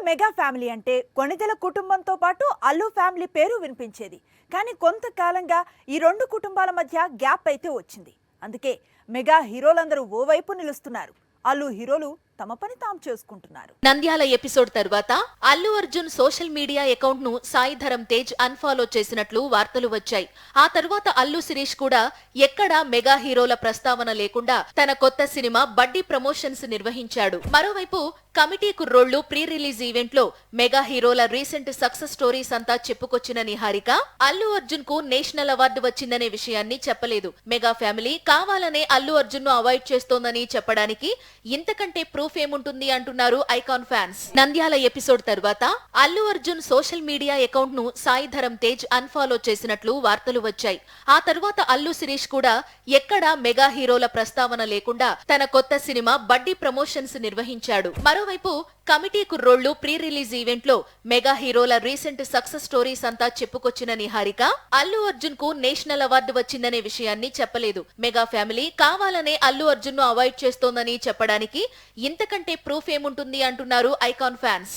Mega family అంటే కొణిదెల కుటుంబంతో పాటు అల్లు ఫ్యామిలీ పేరు వినిపించేది. కానీ కొంతకాలంగా ఈ రెండు కుటుంబాల మధ్య గ్యాప్ అయితే వచ్చింది. అందుకే మెగా హీరోలందరూ ఓవైపు నిలుస్తున్నారు. అల్లు హీరోలు తమ పని తాము చేసుకుంటున్నారు. నంద్యాల ఎపిసోడ్ తర్వాత Allu Arjun social media account ను సాయి ధరమ్ తేజ్ అన్ఫాలో చేసినట్లు వార్తలు వచ్చాయి. ఆ తర్వాత అల్లు శిరీష్ కూడా ఎక్కడా మెగా హీరోల ప్రస్తావన లేకుండా తన కొత్త సినిమా బడ్డీ ప్రమోషన్స్ నిర్వహించాడు. మరోవైపు committee Kurrollu pre release event లో మెగా హీరోల రీసెంట్ సక్సెస్ స్టోరీస్ అంతా చెప్పుకొచ్చిన నిహారిక అల్లు అర్జున్ కు నేషనల్ అవార్డు వచ్చిందనే విషయాన్ని చెప్పలేదు. మెగా ఫ్యామిలీ కావాలనే అల్లు అర్జున్ ను అవాయిడ్ చేస్తోందని చెప్పడానికి ఇంతకంటే ప్రూఫ్ ఏముంటుంది అంటున్నారు ఐకాన్ ఫ్యాన్స్. నంద్యాల ఎపిసోడ్ తర్వాత Allu Arjun social media account ను సాయి ధరమ్ తేజ్ అన్ఫాలో చేసినట్లు వార్తలు వచ్చాయి. ఆ తర్వాత అల్లు శిరీష్ కూడా ఎక్కడా మెగా హీరోల ప్రస్తావన లేకుండా తన కొత్త సినిమా బడ్డీ ప్రమోషన్స్ నిర్వహించాడు. మరోవైపు committee Kurrollu pre release event లో మెగా హీరోల రీసెంట్ సక్సెస్ స్టోరీస్ అంతా చెప్పుకొచ్చిన నిహారిక అల్లు అర్జున్ కు నేషనల్ అవార్డు వచ్చిందనే విషయాన్ని చెప్పలేదు. మెగా ఫ్యామిలీ కావాలనే అల్లు అర్జున్ ను అవాయిడ్ చేస్తోందని చెప్పడానికి ఇంతకంటే ప్రూఫ్ ఏముంటుంది అంటున్నారు ఐకాన్ ఫ్యాన్స్.